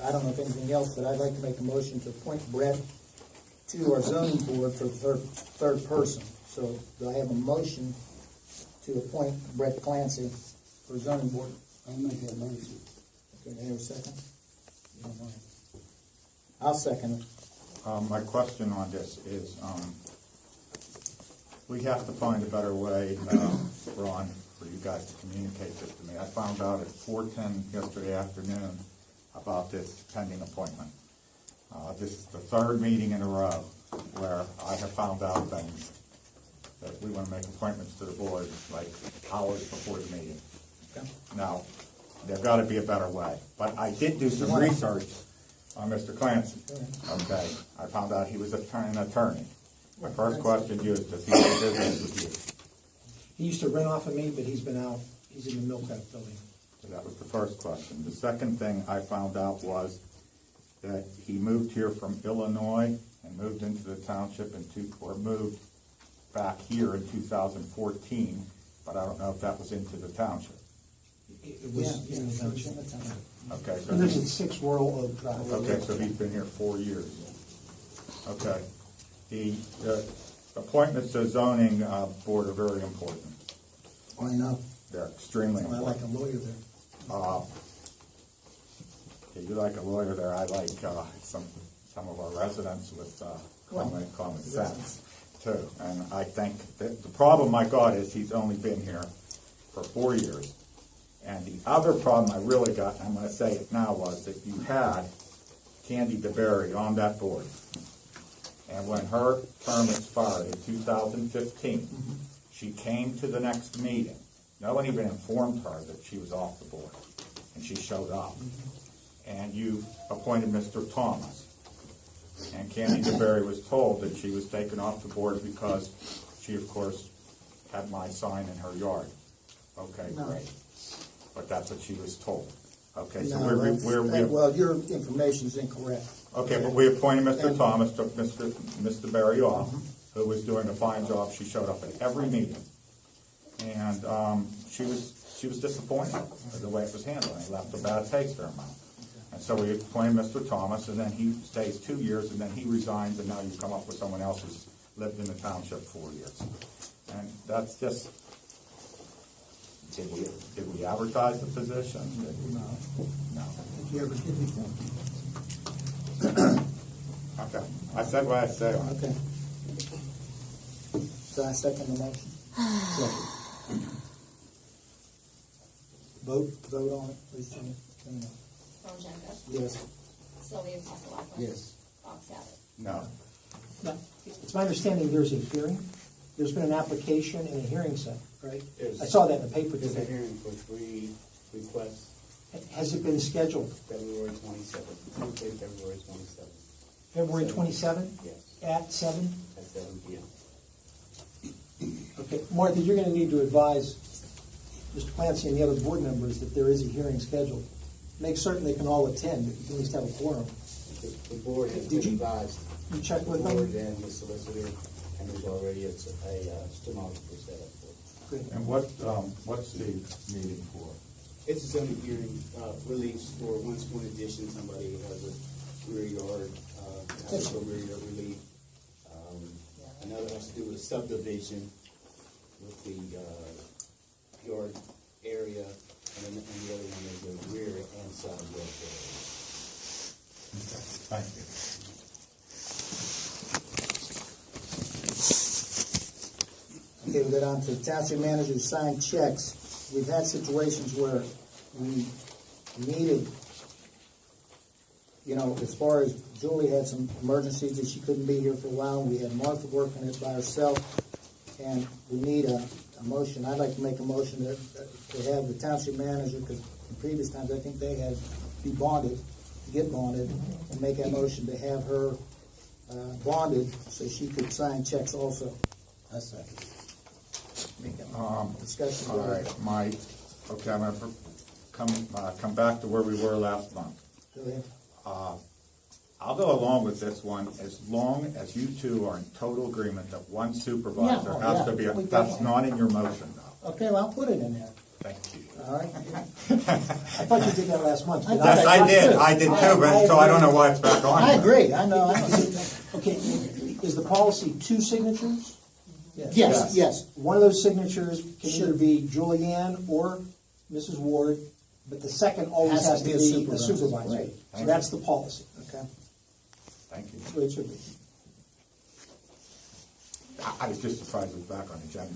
I don't know if anything else, but I'd like to make a motion to appoint Brett to our zoning board for the third person. So do I have a motion to appoint Brett Clancy for zoning board? I'll make that motion. Okay, do I have a second? You don't mind. I'll second it. My question on this is, we have to find a better way, Ron, for you guys to communicate this to me. I found out at 4:10 yesterday afternoon about this pending appointment. This is the third meeting in a row where I have found out things that we want to make appointments to the board like hours before the meeting. Okay. Now, there's got to be a better way. But I did do some research on Mr. Clancy. Okay, I found out he was an attorney. My first question to you is, does he do business with you? He used to rent off of me, but he's been out. He's in the Millcraft building. So that was the first question. The second thing I found out was that he moved here from Illinois and moved into the township or moved back here in 2014, but I don't know if that was into the township. It was in the township. Okay, so And this is 6 Royal Oak Drive. okay, so he's been here 4 years. Okay. The appointments to zoning board are very important. I know. They're extremely I important. like a lawyer there. If you like a lawyer there, I like some of our residents with common sense too. And I think that the problem I got is he's only been here for 4 years. And the other problem I really got, and I'm going to say it now, was that you had Candy DeBerry on that board. And when her term expired in 2015, she came to the next meeting. No one even informed her that she was off the board. And she showed up. And you appointed Mr. Thomas. And Candy DeBerry was told that she was taken off the board because she, of course, had my sign in her yard. Okay, No. great. But that's what she was told. Okay, so No, well, your information's incorrect. okay, but we appointed Mr. Thomas, took Mr. Berry off, who was doing a fine job. She showed up at every meeting. And she was disappointed with the way it was handled. It left a bad taste in her mouth. And so we appointed Mr. Thomas, and then he stays 2 years, and then he resigns, and now you come up with someone else who's lived in the township 4 years. And that's just, did we advertise the position? No. No. Did you ever did before? Okay. I said what I said. Okay. So I second the motion? Second. Vote on it, please, Jimmy. Ron Jenkins. Yes. Sylvia Passalacqua. Yes. Bob Saget. No. Now, it's my understanding there's a hearing. There's been an application and a hearing set, right? I saw that in the paper There's a today. hearing for 3 requests, Has it been scheduled? February 27th, Tuesday, February 27th, February 27th yes, at 7? at 7 p.m. Okay, Martha, you're going to need to advise Mr. Clancy and the other board members that there is a hearing scheduled. Make certain they can all attend, that you can at least have a quorum. The board has Did been you- advised, You check the with board them? and the solicitor, and there's already a stenographer set up for it. Good. And what's the meeting for? It's a zoning hearing, release for one sworn addition, somebody has a rear yard, has a rear yard relief. Another has to do with a subdivision with the yard area, and the other one is the rear and side yard area. Thank you. Okay, we go on to township manager signed checks. We've had situations where we needed, as far as Julie had some emergencies that she couldn't be here for a while. We had Martha working it by herself, and we need a motion. I'd like to make a motion to have the township manager, because in previous times I think they had to be bonded, get bonded, and make a motion to have her bonded so she could sign checks also. That's that. Discussion. All right, okay, I'm gonna come back to where we were last month. Go ahead. I'll go along with this one as long as you two are in total agreement that one supervisor Yeah, has to be, we that's definitely- not in your motion though. Okay, well, I'll put it in there. Thank you. All right? I thought you did that last month. but Yes, I did too, but so I don't know why it's back on. I agree, I know. Okay, is the policy 2 signatures? Yes, yes. One of those signatures can Should- either be Julianne or Mrs. Ward, but the second always has to be the supervisor. Right. So that's the policy. Okay. Thank you. That's the way it should be. I was just surprised it was back on the agenda.